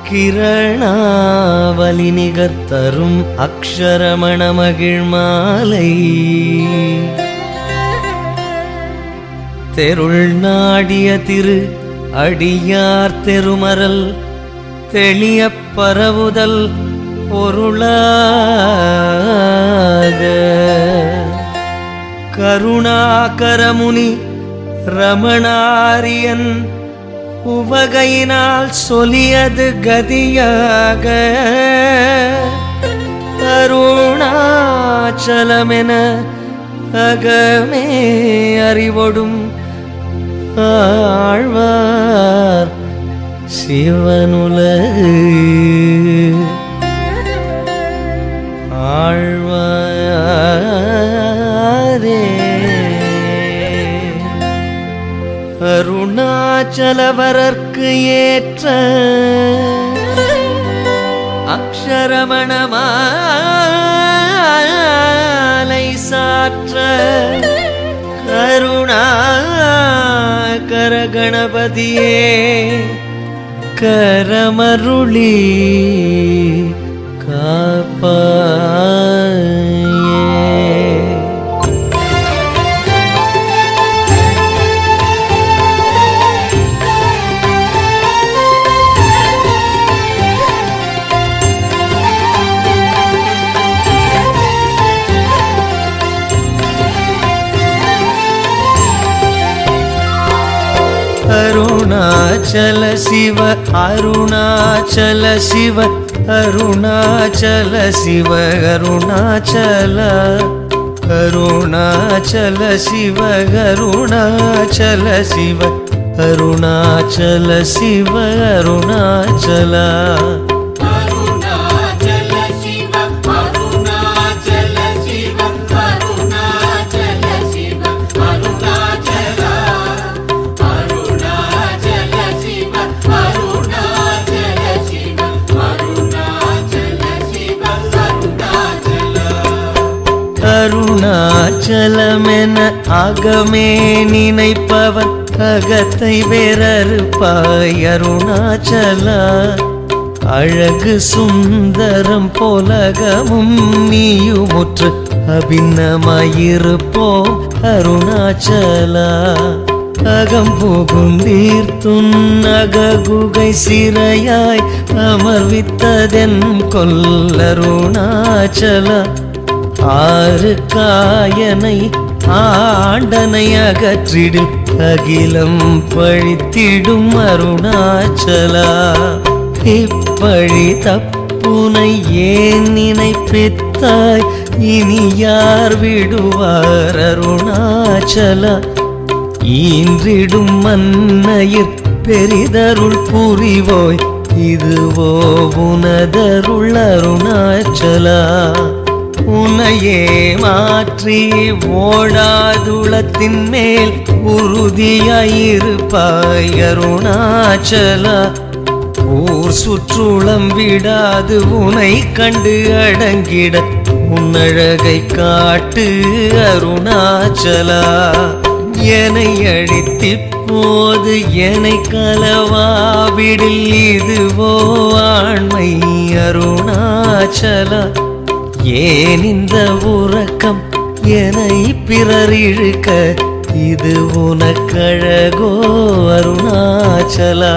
கிரணாவலி நிகர்த்தரும் அக்ஷரமண மகிழ்மாலை தெருள் நாடிய திரு அடியார் தெருமரல் தெளிய பரவுதல் பொருளாக கருணாகரமுனி ரமணாரியன் உவகையினால் சொல்லியது கதியாக அருணாச்சலமென அகமே அறிவொடும் ஆழ்வார் சிவனுலகு ஆழ்வாரே அருணாச்சலவரர்க்கு ஏற்ற அக்ஷரமணமாலை சாற்ற கருணாகர கணபதியே கரமருளி காப்பாயே. அருணாச்சல சிவ அருணாச்சல சிவ அருணாச்சல சிவ அருணாச்சல அருணாச்சல சிவ அருணாச்சல சிவ அருணாச்சல சிவ அருணாச்சல அருணாச்சலமென அகமே நினைப்பவன் அகத்தை வேறறுப்பாய் அருணாச்சல அழகு சுந்தரம் போலகமும் நீயுமுற்று அபிநமாயிருப்போம் அருணாச்சல அகம் புகுந்தீர்த்துன் அககுகை சிறையாய் அமர்வித்ததென் கொல்லருணாச்சல ஆறு காயனை ஆண்டனை அகற்றிடு அகிலம் பழித்திடும் அருணாச்சலா இப்பழி தப்புனை ஏன் நினைப்பித்தாய் இனி யார் விடுவார் அருணாச்சலா ஈன்றிடும் மன்னையிற் பெரிதருள் புரிவோய் இதுவோ உனதருள் அருணாச்சலா உனையே மாற்றி ஓடாதுளத்தின் மேல் உறுதியாயிருப்பாய் அருணாச்சலா ஊர் சுற்றுளம் விடாது உனை கண்டு அடங்கிட உன்னழகை காட்டு அருணாச்சலா என்னை அழித்திப்போது என்னை கலவாவிடில் இதுவோ ஆண்மை அருணாச்சலா ஏன் இந்த உறக்கம் என்னை பிறர் இழுக்க இது உனக்கழகோ அருணாச்சலா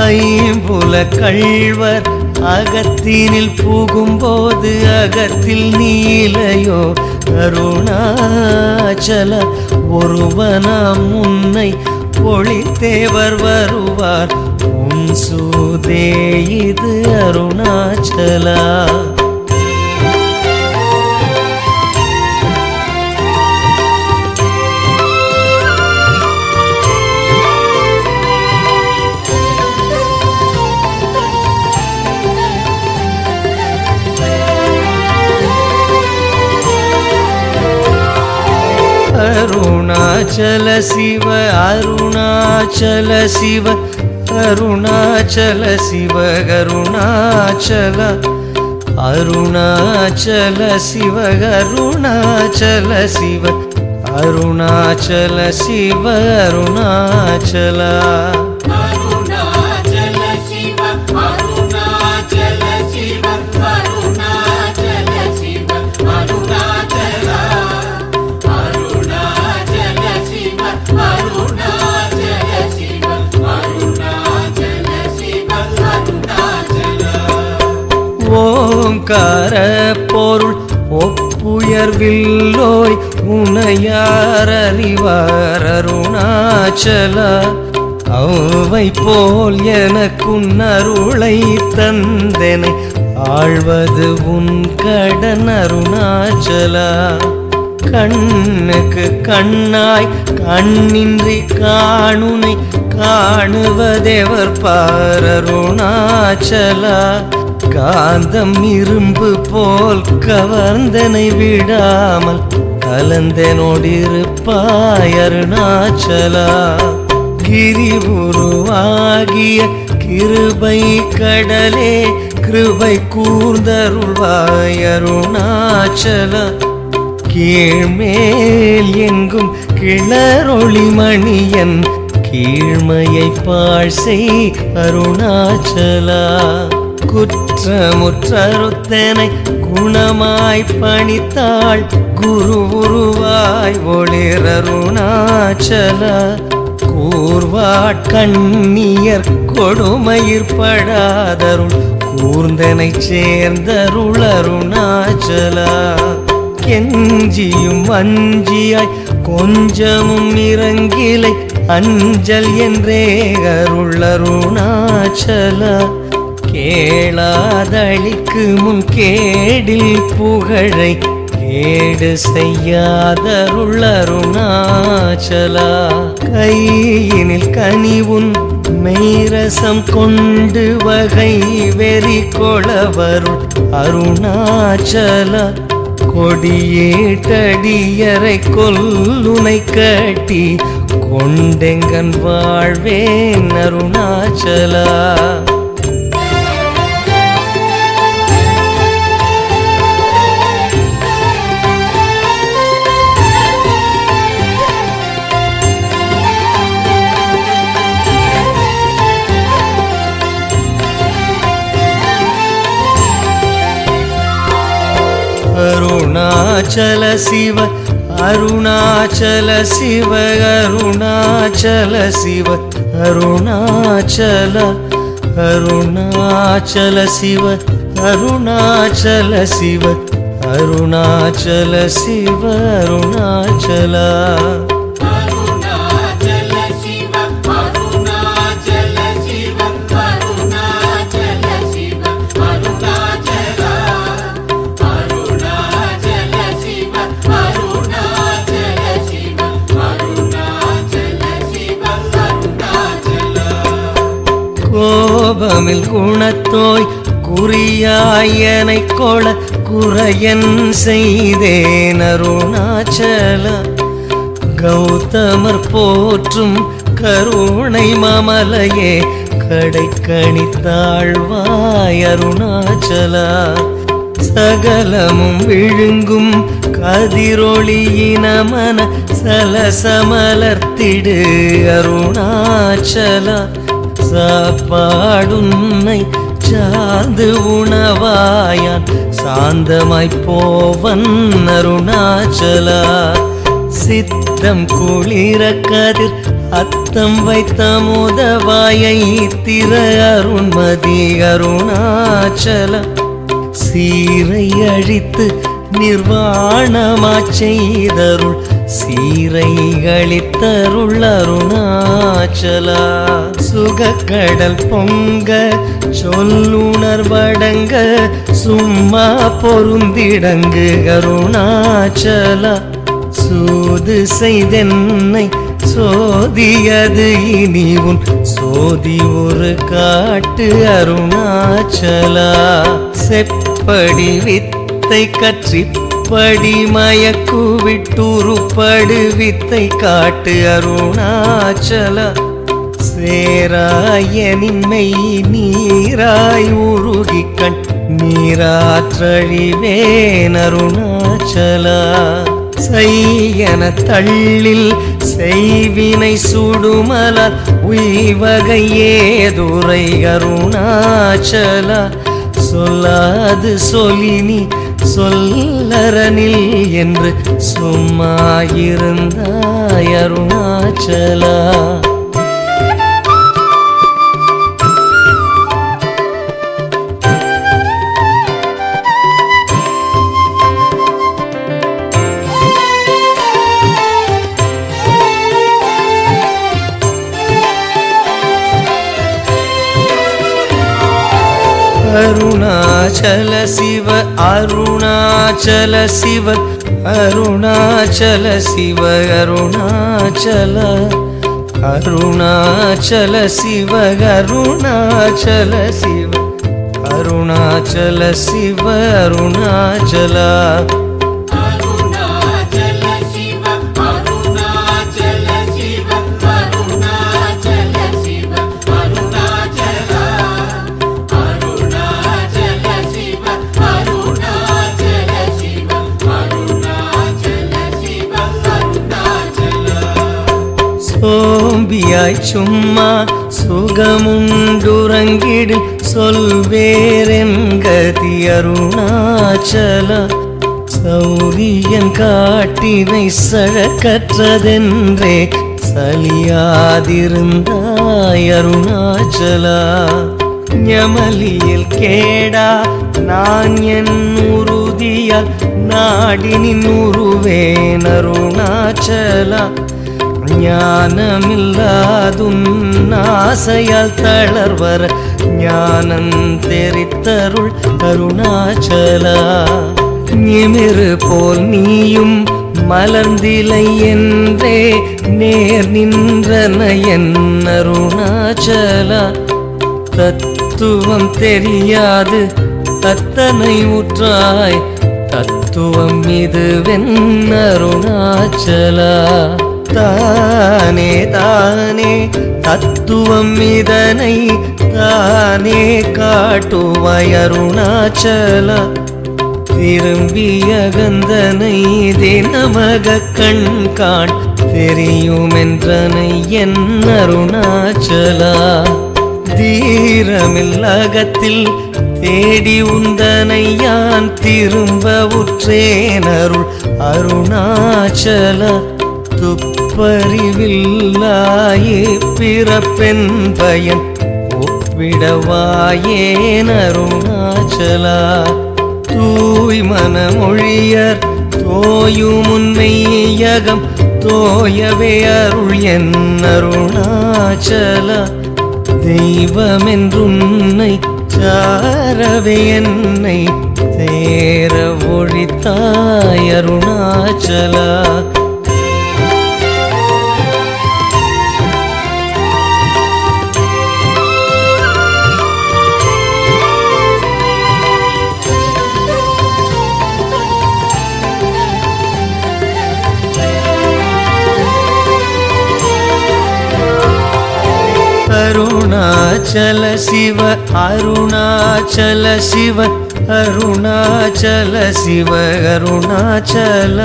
ஐம்புல கள்வர் அகத்தினில் புகும்போது அகத்தில் நீலையோ அருணாச்சலா ஒருவனாம் உன்னை ஒளித்தேவர் வருவார் உன் சூதே இது அருணாச்சலா அருணாச்சல சிவ அருணாச்சல சிவ அருணாச்சல சிவ அருணாச்சல அருணாச்சல சிவ அருணாச்சல சிவ அருணாச்சல சிவ அருணாச்சல அருணாச்சல சிவ ஓங்கார பொருள் ஒப்புயர்வில்லோய் உனையார் அறிவார் அருணாச்சலா. அவை போல் எனக்குன் அருளை தந்தனை ஆழ்வது உன் கடன் அருணாச்சலா. கண்ணுக்கு கண்ணாய் கண்ணின்றி காணுனை காணுவதேவர் பார் அருணாச்சலா. காந்தம் இரும்பு போல் கவர்ந்தனை விடாமல் கலந்தனோடிருப்பாய் அருணாச்சலா. கிரி உருவாகிய கிருபை கடலே கிருபை கூர்ந்தருள்வாய் அருணாச்சலா. கீழ்மேல் எங்கும் கிளரொளிமணியன் கீழ்மையை பாழ்செய் அருணாச்சலா. குற்றமுற்றறுத்தனை குணமாய் பணித்தாள் குரு உருவாய் ஒளிர் அருணாச்சலா. கூர்வாட்கண்ணியர் கொடுமயிற்படாதருள் கூர்ந்தனை சேர்ந்தருள் அருணாச்சலா. கெஞ்சியும் அஞ்சியாய் கொஞ்சமும் இறங்கிலை அஞ்சல் என்றே அருள் அருணாச்சலா. கேளாதளிக்கு முன் கேடில் புகழை கேடு செய்யாதருள் அருணாச்சலா. கையினில் கனிவுன் மெய்ரசம் கொண்டு வகை வெறி கொளவருள் அருணாச்சலா. கொடியேட்டடியரை கொல்லுனை கட்டி கொண்டெங்கன் வாழ்வேன் அருணாச்சலா. அருணாச்சல சிவ அருணாச்சல சிவ அருணாச்சல சிவ அருணாச்சல அருணாச்சல சிவ அருணாச்சல சிவ அருணாச்சல சிவ அருணாச்சலா. கோபமில் குணத்தோய் குறியாயனை கொள குறையன் செய்தேன் அருணாச்சலா. கௌதமர் போற்றும் கருணை மாமலையே கடைக்கணித்தாழ்வாய் அருணாச்சலா. சகலமும் விழுங்கும் கதிரொளியின மன சலசமலர்த்திடு அருணாச்சலா. சாப்பாடுன்னை சார்ந்து உணவாயான் சாந்தமாய் போவன் அருணாச்சலா. சித்தம் குளிர கதிர் அத்தம் வைத்த முதவாயை திற அருண்மதி அருணாச்சலா. சீரை அழித்து நிர்வாணமாச் செய்தருள் சீரைகளித்தருள் அருணாச்சலா. சுகக்கடல் பொங்க சொல்லுணர்வடங்க சும்மா பொருந்திடங்கு அருணாச்சலா. சூது செய்தென்னை சோதியது இனி உன் சோதி ஒரு காட்டு அருணாச்சலா. செப்படி வித்தை கற்றிப்படி மயக்கு விட்டுருப்படு வித்தை காட்டு அருணாச்சலா. சேராயனின்மை நீராய் உருகி கண் நீராற்றழிவேன் அருணாச்சலா. செய்யன தள்ளில் செய்வினை சுடுமலர் உய்வகையேதுரை அருணாச்சலா. சொல்லாது சொலினி சொல்லரனில் என்று சும்மாயிருந்தாய் அருணாச்சலா. அருணாச்சல சிவ அருணாச்சல சிவ அருணாச்சல சிவ அருணாச்சல அருணாச்சல சிவ அருணாச்சல சிவ அருணாச்சல சிவ அருணாச்சல சோம்பியாய் சும்மா சுகமுண்டுறங்கிடு சொல்வேரென்கதி அருணாச்சல சௌரியன் காட்டினை சழக்கற்றதென்றே சலியாதிருந்தாய் அருணாச்சலா ஞமலியில் கேடா நான் என் உறுதியால் நாடினின் உருவேன் அருணாச்சலா ஞானமில்லாதுன் ஆசையால் தளர்வர ஞானம் தெரித்தருள் அருணாச்சலா நிமிரு போல் நீயும் மலர்ந்திலை என்றே நேர் நின்றன என் அருணாச்சலா தத்துவம் தெரியாது அத்தனை உற்றாய் தத்துவம் இதுவென் அருணாச்சலா தானே தானே தத்துவம் இதனை தானே காட்டுவாய் அருணாச்சலா திரும்பிய கந்தனை தினமக கண் காண் தெரியுமென்றனை என் அருணாச்சலா தீரமில்லகத்தில் தேடி உந்தனை யான் திரும்ப உற்றேனருள் அருணாச்சலா துப்பறிவில்லாயே பிறப்பென் பயன் ஒப்பிடவாயேன் அருணாச்சலா தூய் மனமொழியர் தோயுமுன்மெய்யகம் தோயவே அருள் என் அருணாச்சலா தெய்வமென்றுன்னை சாரவே என்னை தேர ஒழித்தாய் அருணாச்சலா அருணாச்சல சிவ அருணாச்சல சிவ அருணாச்சல சிவ அருணாச்சல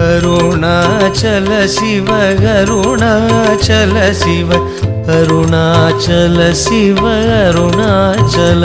அருணாச்சல சிவ அருணாச்சல சிவ அருணாச்சல சிவ அருணாச்சல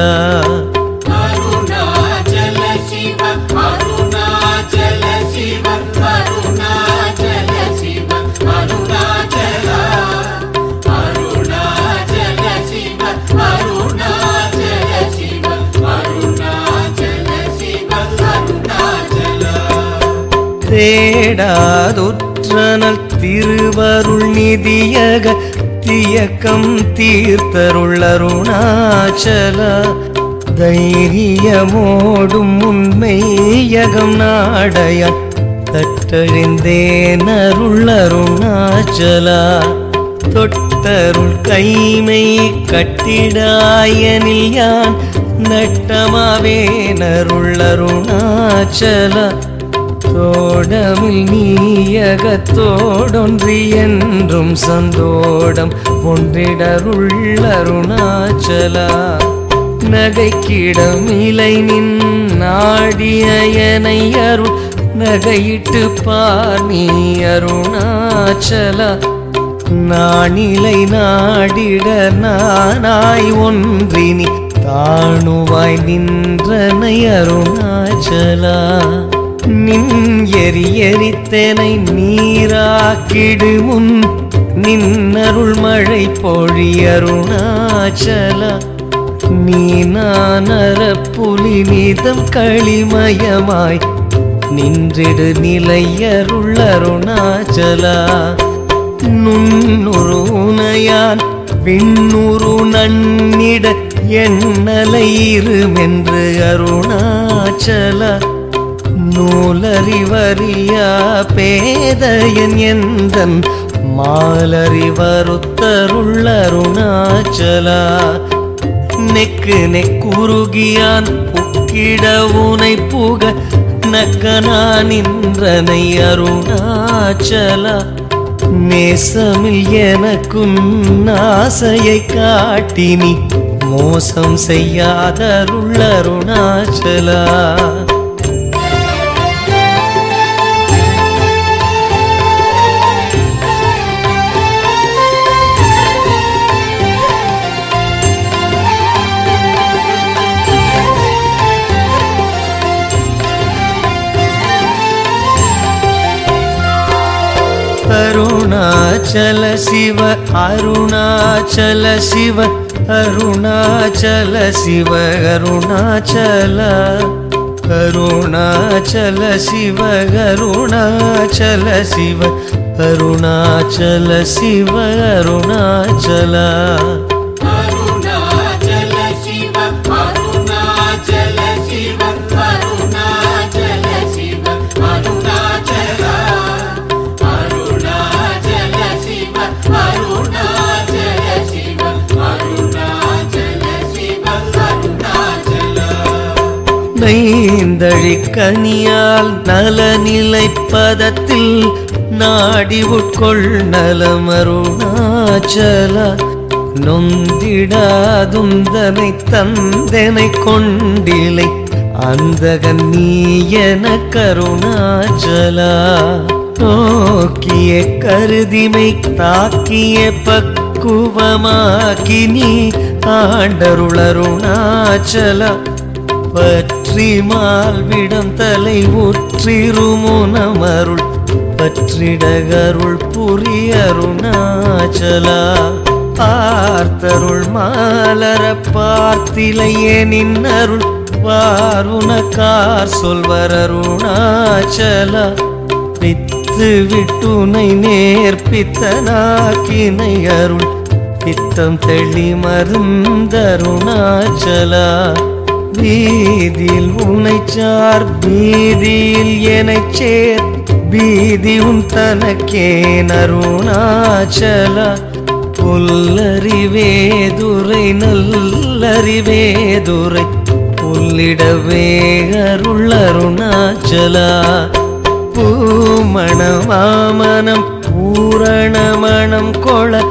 தேடாதுற்றனல் திருவருள் நிதியக தியக்கம் தீர்த்தருள் அருணாச்சலா தைரியமோடும் உண்மையகம் நாடையான் தட்டழிந்தேன் அருள் அருணாச்சலா தொட்டருள் கைமை கட்டிடாயனில் யான் நட்டமாவேன் அருள் அருணாச்சலா தோடமில் நீயகத்தோடொன்றி என்றும் சந்தோடம் ஒன்றிடருள் அருணாச்சலா நகைக்கிடமிலை நின் நாடியனை அருள் நகையிட்டு பார் நீ அருணாச்சலா நானிலை நாடிட நானாய் ஒன்றினி தாணுவாய் நின்றனை அருணாச்சலா நின் எரியரித்தனை நீராக்கிடு முன் நின்னருள் மழை பொழி அருணாச்சலா நீ நானர புலி நீதம் களிமயமாய் நின்றிடு நிலையருள் அருணாச்சலா நுண்ணுரு உனையான் விண்ணுரு நன்னிட எண்ணலை இருமென்று அருணாச்சல நூலறிவறியா பேதையன் எந்தன் மாலறிவருத்தருள் அருணாச்சலா நெக்கு நெக்குருகியான் புக்கிடவுனை புக நக்கனா நின்றனை அருணாச்சலா நேசமில் எனக்கும் ஆசையை காட்டினி மோசம் செய்யாதருள் அருணாச்சலா அருணாச்சல சிவ அருணாச்சல சிவ அருணாச்சல சிவ அருணாச்சல அருணாச்சல சிவ அருணாச்சல சிவ அருணாச்சல சிவ அருணாச்சல நைந்தழி கனியால் நலநிலை பதத்தில் நாடி உட்கொள் நலம் அருணாச்சல நொந்திடாதுந்தனை தந்தனை கொண்டிலை அந்தகன் நீ என கருணாச்சலா நோக்கிய கருதிமை தாக்கிய பக்குவமாக்கி நீ ஆண்டருள் அருணாச்சலா பற்றி மால்விடம் தலை உற்றிருமுனமருள் பற்றிடகருள் புரிய அருணாச்சலா பார்த்தருள் மாலர பார்த்திலையே நின்னருள் வாருணக்கார் சொல்வர் அருணாச்சலா பித்து விட்டுனை நேர்பித்தனாக்கினை அருள் பித்தம் தெளி மருந்தருணாச்சலா வீதியில் உனைச்சார் பீதியில் எனச் சேர் பீதி உன் தனக்கே அருணாச்சலா புல்லறிவேதுரை நல்லறிவேதுரை புல்லிடவே அருள் அருணாச்சலா பூமணமாமனம் பூரணமணம் கொள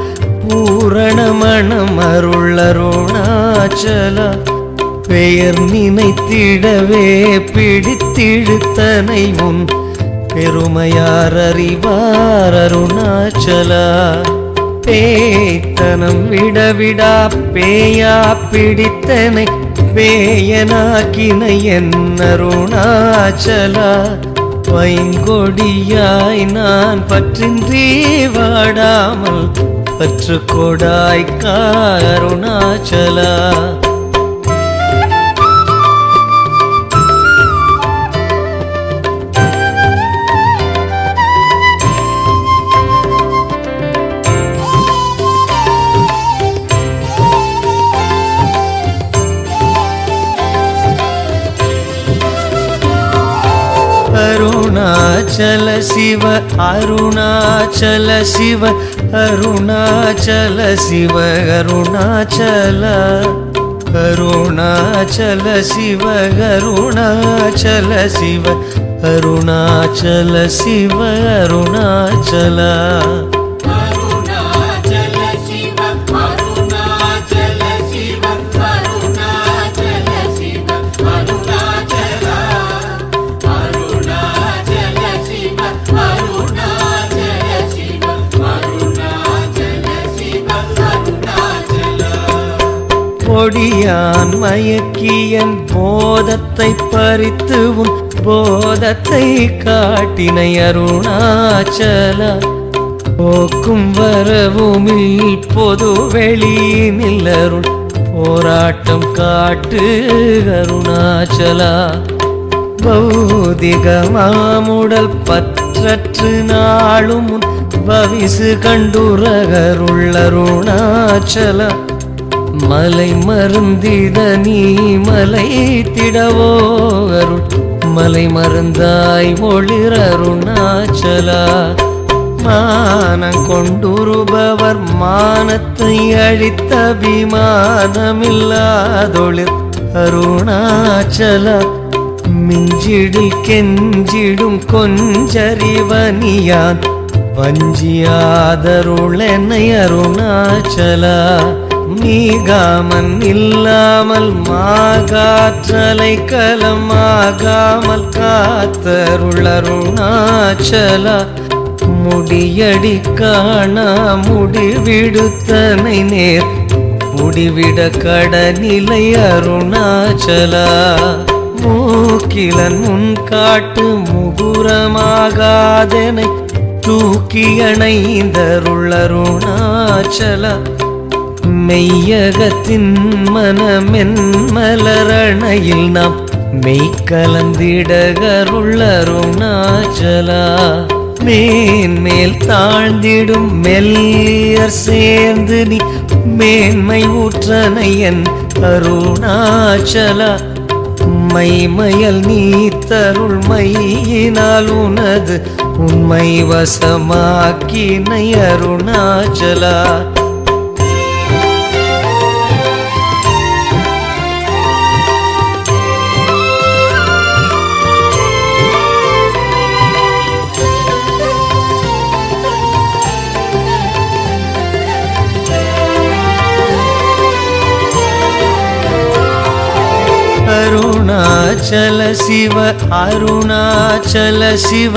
பூரணமணம் அருள் அருணாச்சலா பெயர் நினைத்திடவே பிடித்திழுத்தனை உன் பெருமையார் அறிவார் அருணாச்சலா பேய்த்தனம் விடவிடா பேயா பிடித்தனை பேயனாக்கினை என் அருணாச்சலா பைங்கொடியாய் நான் பற்றின்றி வாடாமல் பற்று கொடாய் அருணாச்சலா அருணாச்சல சிவ அருணாச்சல சிவ அருணாச்சல சிவ அருணாச்சல அருணாச்சல சிவ அருணாச்சல சிவ அருணாச்சல சிவ அருணாச்சல கொடியான் மயக்கியன் போதத்தை பறித்து உன் போதத்தை காட்டினை அருணாச்சலா போக்கும் வரவுமில் பொது வெளியினில் அருள் போராட்டம் காட்டு அருணாச்சலா பௌதிக மாமுடல் பற்றற்று நாளும் பவிசு கண்டுரகருள் அருணாச்சலா மலை மருந்திட நீ மலை திடவோ அருள் மலை மருந்தாய் ஒளிர் அருணாச்சலா. மானம் கொண்டுருபவர் மானத்தை அழித்த அபிமானமில்லாதொளிர் அருணாச்சலா. மிஞ்சிடில் கெஞ்சிடும் கொஞ்சறிவனியான் வஞ்சியாதருளென்னை அருணாச்சலா. நீகாமன் இல்லாமல் மாகாற்றலை கலமாகாமல் காத்தருள் அருணாச்சலா. முடியடி காணா முடிவிடுத்தனை நேர் முடிவிட கடநிலை அருணாச்சலா. மூக்கிலன் முன் காட்டு முகுரமாகாதனை தூக்கி அணைந்தருள் அருணாச்சலா. மெய்யகத்தின் மனமென் மலரணையில் நாம் மெய்கலந்திடகருள் அருணாச்சலா. மேன்மேல் தாழ்ந்திடும் மெல்லியர் சேர்ந்து நீ மேன்மை ஊற்றனையன் அருணாச்சலா. மைமயல் நீ தருள் மையினால் உனது உண்மை வசமாக்கினை அருணாச்சலா. அருணாச்சல சிவ அருணாச்சல சிவ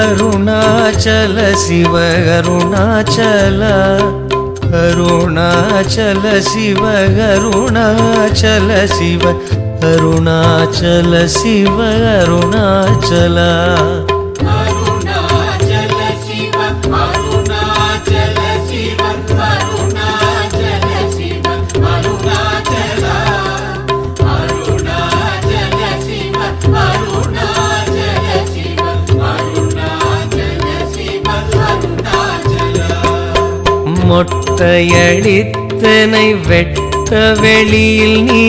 அருணாச்சல சிவ அருணாச்சல அருணாச்சல சிவ அருணாச்சல சிவ அருணாச்சல சிவ அருணாச்சல. மொட்டையடித்தனை வெட்ட வெளியில் நீ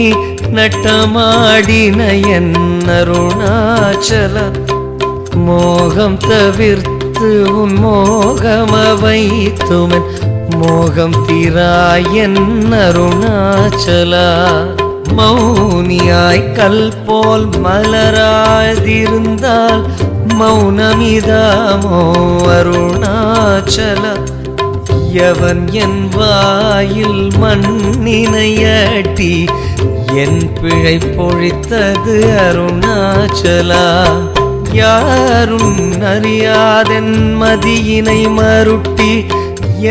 நட்டமாடின என் அருணாச்சலா. மோகம் தவிர்த்து உன் மோகமவைத்துமன் மோகம் தீராயன் அருணாச்சலா. மௌனியாய் கல் போல் மலராதிருந்தால் மௌனமிதாமோ அருணாச்சலா. எவன் என் வாயில் மண்ணினையட்டி என் பிழை பொழித்தது அருணாச்சலா. யாரும் அறியாதென் மதியினை மருட்டி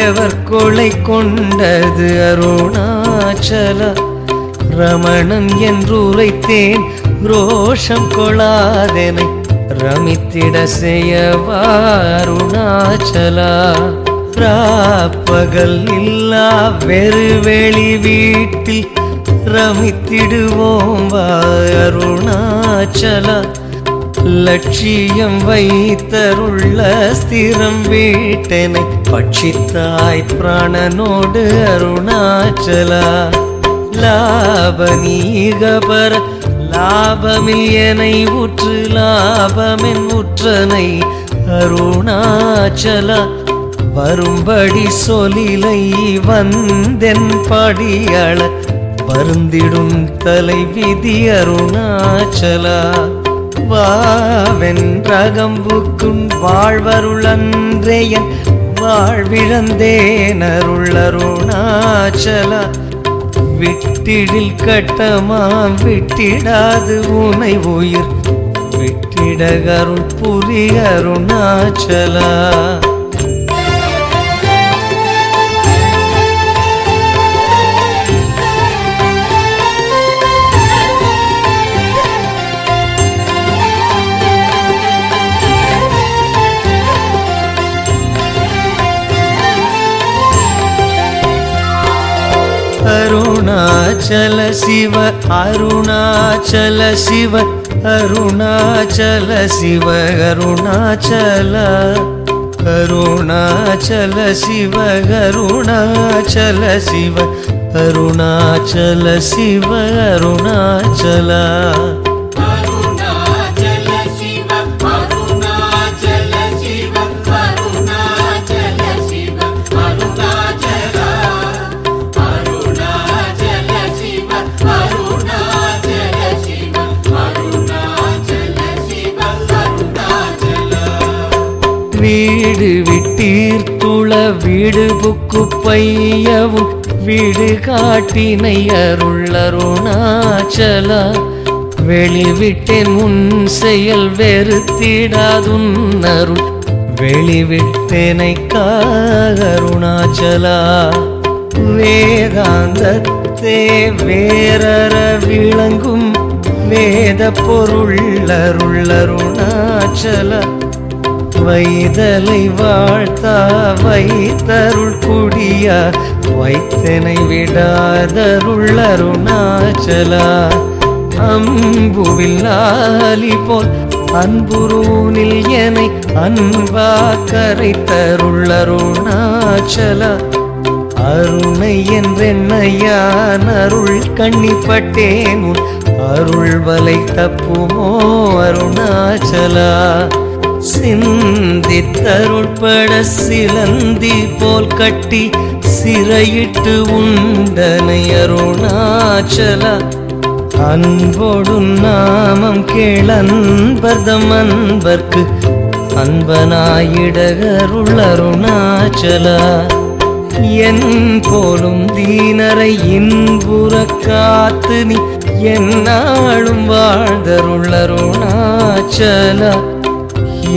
எவர் கொலை கொண்டது அருணாச்சலா. ரமணன் என்று உரைத்தேன் ரோஷம் கொளாதெனை ரமித்திட செய்யவா அருணாச்சலா. பகல் இல்லா வெறுவெளி வீட்டில் ரமித்திடுவோம் வா அருணாச்சலா. லட்சியம் வைத்தருள்ள ஸ்திரம் வீட்டனை பட்சித்தாய் பிராணனோடு அருணாச்சலா. லாபநீகபர லாபமில் எனை உற்று லாபமென் உற்றனை அருணாச்சலா. வரும்படி சொலிலை வந்தென் படியள வருந்திடும் தலை விதி அருணாச்சலா. வாவென்றகம்புக்கும் வாழ்வருளன்றேயன் வாழ்விழந்தேன் அருள் அருணாச்சலா. விட்டிடில் கட்டமாம் விட்டிடாது உனை உயிர் விட்டிடகருள் புரி அருணாச்சலா. அருணாச்சல சிவ அருணாச்சல சிவ அருணாச்சல சிவ அருணாச்சல அருணாச்சல சிவ அருணாச்சல சிவ அருணாச்சல சிவ அருணாச்சல வீடு விட்டீர்த்துள வீடு புக்கு பையவும் வீடு காட்டினை அருள் அருணாச்சலா வெளிவிட்டேன் உன் செயல் வெறுத்திடாதுன் அருள் வெளிவிட்டேனை அருணாச்சலா வேதாந்தத்தே வேறற விளங்கும் வேத பொருள் அருள் அருணாச்சலா வைதலை வாழ்த்தா வைத்தருள் குடியா வைத்தனை விடாதருள் அருணாச்சலா அம்புவில் ஆலி போல் அன்புருனில் என்னை அன்பா கரைத்தருள் அருணாச்சலா அருணை என்றென்னையான் அருள் கண்ணிப்பட்டேன் உன் அருள் வலை தப்புமோ அருணாச்சலா சிந்தித்தருள்பட சிலந்தி போல் கட்டி சிறையிட்டு உண்டனை அருணாச்சலா அன்போடு நாமம் கேளன்பர்தம் அன்பர்க்கு அன்பனாயிடகருள் அருணாச்சலா என் போலும் தீனரை இன்புற காத்து நீ என்னாலும் வாழ்தருள் அருணாச்சலா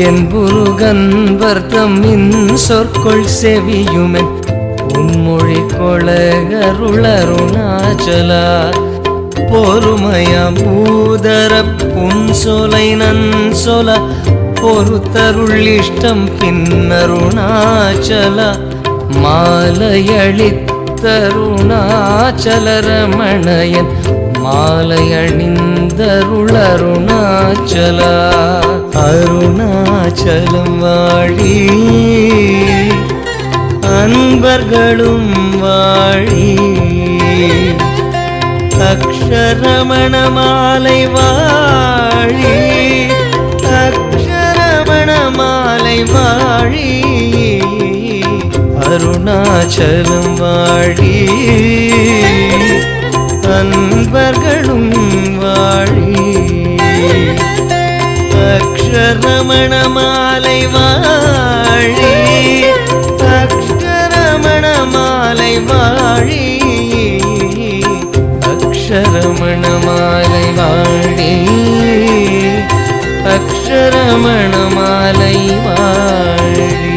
என் புருகன் வர்த்தம் இன் சொற்கொள் செவியுமென் உன்மொழி கொளகருள் அருணாச்சலா பொறுமையாம் பூதர புன் சொலை நன் சொல பொறுத்தருள் இஷ்டம் பின்னருணாச்சலா மாலையளித்தருணாச்சல ரமணயன் மாலை அணிந்தருள் அருணாச்சலா அருணாச்சலம் வாழி அன்பர்களும் வாழி அக்ஷரமண மாலை வாழி அக்ஷரமண மாலை வாழி அருணாச்சலம் வாழி அன்பர்களும் வாழி அக்ஷரமண மாலை வாழி அக்ஷரமண மாலை வாழி அக்ஷரமண மாலை வாழி அக்ஷரமண மாலை வாழி